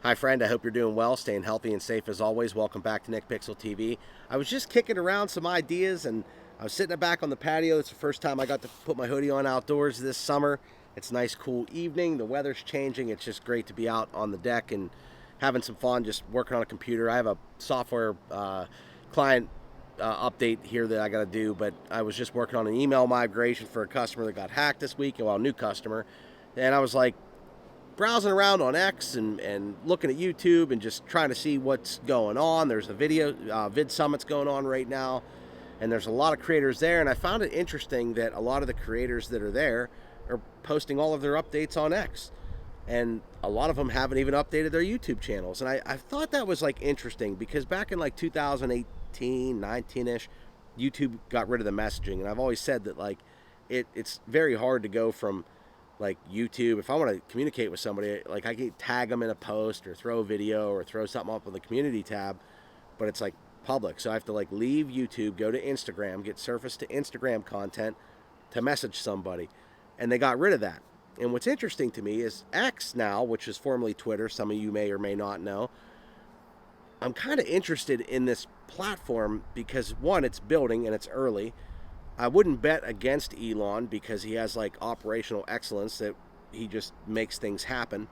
Hi friend, I hope you're doing well, staying healthy and safe as always. Welcome back to Nick Pixel TV. I was just kicking around some ideas and I was sitting back on the patio. It's the first time I got to put my hoodie on outdoors this summer. It's a nice cool evening, the weather's changing. It's just great to be out on the deck and having some fun just working on a computer. I have a software client update here that I got to do, but I was just working on an email migration for a customer that got hacked this week, well, a new customer, and I was like, browsing around on X and looking at YouTube and just trying to see what's going on. There's a video, VidSummit's going on right now, and there's a lot of creators there, and I found it interesting that a lot of the creators that are there are posting all of their updates on X, and a lot of them haven't even updated their YouTube channels, and I thought that was like interesting because back in like 2018, 19-ish, YouTube got rid of the messaging, and I've always said that like it's very hard to go from like YouTube, if I want to communicate with somebody, like I can tag them in a post or throw a video or throw something up on the community tab, but it's like public. So I have to like leave YouTube, go to Instagram, get surface to Instagram content to message somebody. And they got rid of that. And what's interesting to me is X now, which is formerly Twitter, some of you may or may not know, I'm kind of interested in this platform because one, it's building and it's early. I wouldn't bet against Elon because he has like operational excellence that he just makes things happen.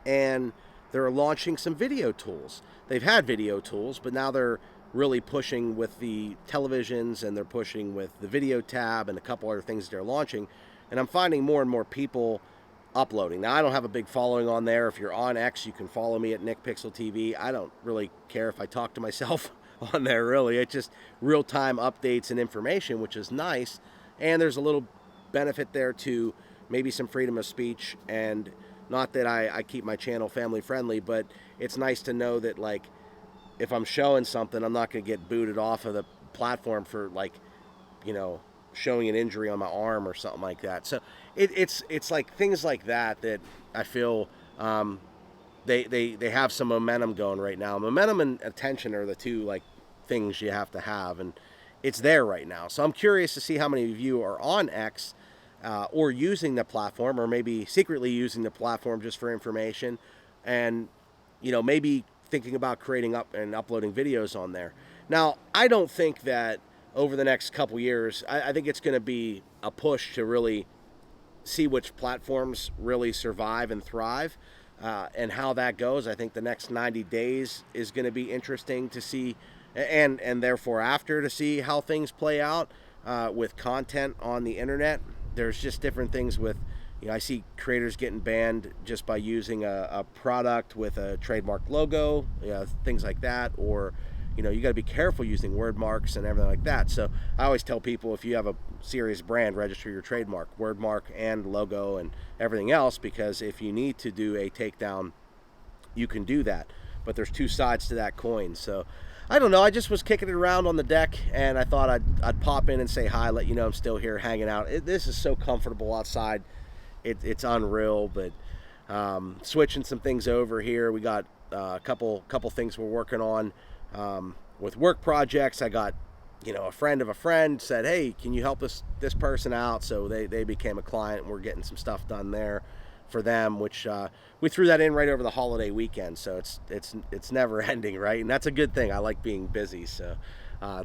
And they're launching some video tools. They've had video tools, but now they're really pushing with the televisions and they're pushing with the video tab and a couple other things they're launching. And I'm finding more and more people uploading. Now, I don't have a big following on there. If you're on X, you can follow me at Nick Pixel TV. I don't really care if I talk to myself on there, really. It's just real-time updates and information, which is nice, and there's a little benefit there to maybe some freedom of speech. And not that I keep my channel family friendly, but it's nice to know that like if I'm showing something, I'm not going to get booted off of the platform for like, you know, showing an injury on my arm or something like that. So it's like things like that that I feel they have some momentum going right now. Momentum and attention are the two like things you have to have, and it's there right now. So I'm curious to see how many of you are on X or using the platform, or maybe secretly using the platform just for information, and you know, maybe thinking about creating up and uploading videos on there. Now, I don't think that over the next couple years, I think it's going to be a push to really see which platforms really survive and thrive. And how that goes. I think the next 90 days is going to be interesting to see, and therefore after, to see how things play out with content on the internet. There's just different things with, you know, I see creators getting banned just by using a product with a trademark logo, things like that, or you know, you got to be careful using word marks and everything like that. So I always tell people, if you have a serious brand, register your trademark, word mark and logo and everything else, because if you need to do a takedown, you can do that. But there's two sides to that coin. So I don't know. I just was kicking it around on the deck, and I thought I'd pop in and say hi, let you know I'm still here hanging out. This is so comfortable outside. It's unreal. But switching some things over here, we got a couple things we're working on. With work projects. I got, you know, a friend of a friend said, hey, can you help this person out? So they became a client, and we're getting some stuff done there for them, which we threw that in right over the holiday weekend. So it's never ending, right? And that's a good thing. I like being busy. So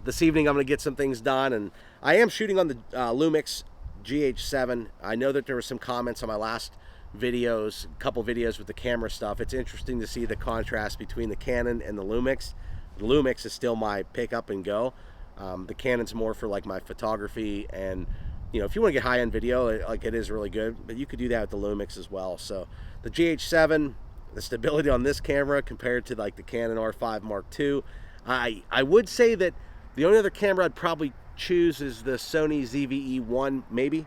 this evening I'm going to get some things done, and I am shooting on the Lumix GH7. I know that there were some comments on my last videos, a couple videos with the camera stuff. It's interesting to see the contrast between the Canon and the Lumix. The Lumix is still my pick up and go. The Canon's more for like my photography, and you know, if you want to get high-end video, like it is really good, but you could do that with the Lumix as well. So the GH7, the stability on this camera compared to like the Canon R5 Mark II, I would say that the only other camera I'd probably choose is the Sony ZV-E1 maybe,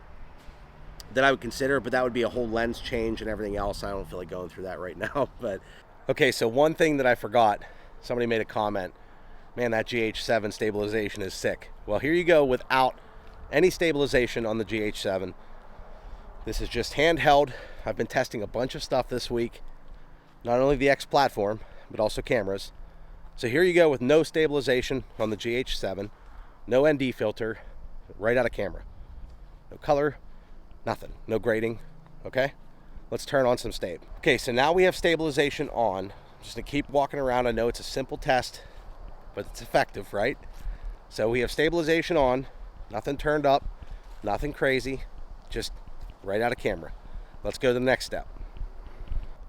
that I would consider, but that would be a whole lens change and everything else. I don't feel like going through that right now. But okay, so one thing that I forgot, somebody made a comment, man, that GH7 stabilization is sick. Well, here you go without any stabilization on the GH7. This is just handheld. I've been testing a bunch of stuff this week, not only the X platform, but also cameras. So here you go with no stabilization on the GH7, no ND filter, right out of camera. No color, nothing, no grading, okay? let's turn on some Stabe. Okay, so now we have stabilization on. I'm just gonna keep walking around. I know it's a simple test, but it's effective, right? So we have stabilization on, nothing turned up, nothing crazy, just right out of camera. Let's go to the next step.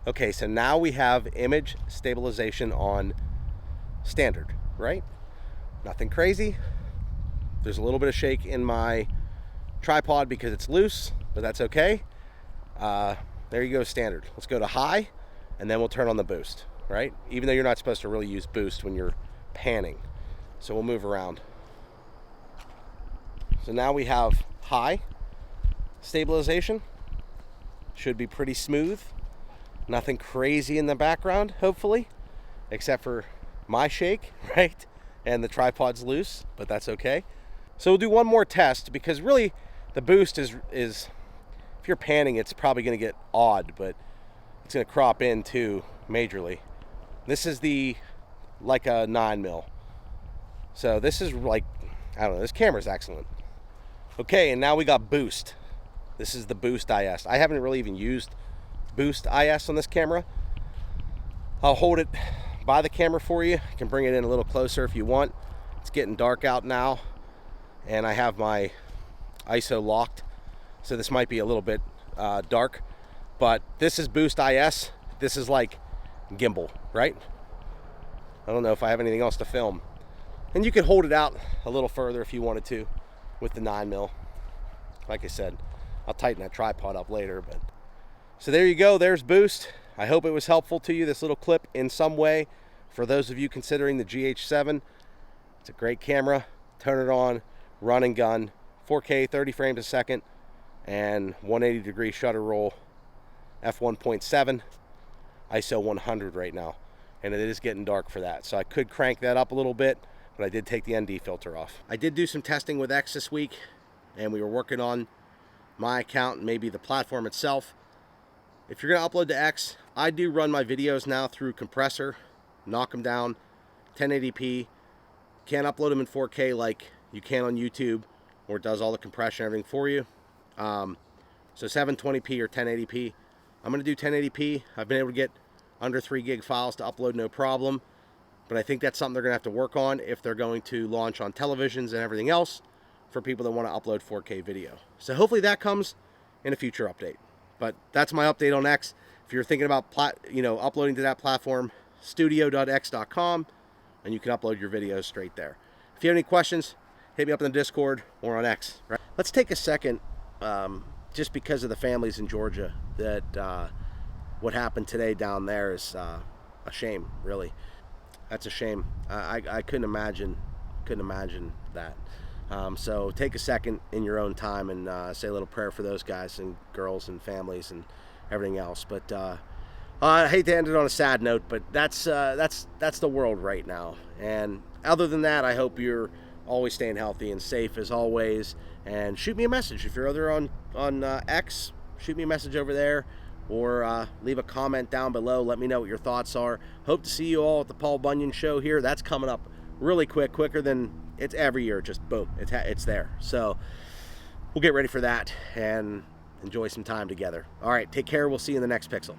Okay, so now we have image stabilization on standard, right? Nothing crazy. There's a little bit of shake in my tripod because it's loose, but that's okay. There you go, standard. Let's go to high, and then we'll turn on the boost, right? Even though you're not supposed to really use boost when you're panning. So we'll move around. So now we have high stabilization. Should be pretty smooth. Nothing crazy in the background, hopefully, except for my shake, right? And the tripod's loose, but that's okay. So we'll do one more test, because really the boost is if you're panning, it's probably going to get odd, but it's going to crop in too majorly. This is like a 9mm. So this is like, I don't know, this camera's excellent. Okay, and now we got boost. This is the boost IS. I haven't really even used boost IS on this camera. I'll hold it by the camera for you. I can bring it in a little closer if you want. It's getting dark out now, and I have my ISO locked, so this might be a little bit dark, but this is boost IS. This is like gimbal, right? I don't know if I have anything else to film. And you can hold it out a little further if you wanted to with the 9mm. Like I said, I'll tighten that tripod up later. But so there you go, there's boost. I hope it was helpful to you, this little clip, in some way. For those of you considering the GH7, it's a great camera. Turn it on, run and gun, 4K, 30 frames a second, and 180-degree shutter roll, f1.7, ISO 100 right now. And it is getting dark for that, so I could crank that up a little bit, but I did take the ND filter off. I did do some testing with X this week, and we were working on my account and maybe the platform itself. If you're going to upload to X, I do run my videos now through compressor, knock them down, 1080p. Can't upload them in 4K like you can on YouTube, where it does all the compression and everything for you. So 720p or 1080p. I'm going to do 1080p. I've been able to get under 3 gig files to upload no problem, but I think that's something they're going to have to work on if they're going to launch on televisions and everything else for people that want to upload 4K video. So hopefully that comes in a future update. But that's my update on X. If you're thinking about uploading to that platform, studio.x.com, and you can upload your videos straight there. If you have any questions, hit me up in the Discord or on X. Right? Let's take a second, just because of the families in Georgia, that what happened today down there is a shame, really. That's a shame. I couldn't imagine that. So take a second in your own time and say a little prayer for those guys and girls and families and everything else. But I hate to end it on a sad note, but that's the world right now. And other than that, I hope you're always staying healthy and safe as always. And shoot me a message if you're over on X. Shoot me a message over there, or leave a comment down below. Let me know what your thoughts are. Hope to see you all at the Paul Bunyan show here. That's coming up really quicker than it's every year. Just boom, it's there. So we'll get ready for that and enjoy some time together. All right, take care. We'll see you in the next Pixel.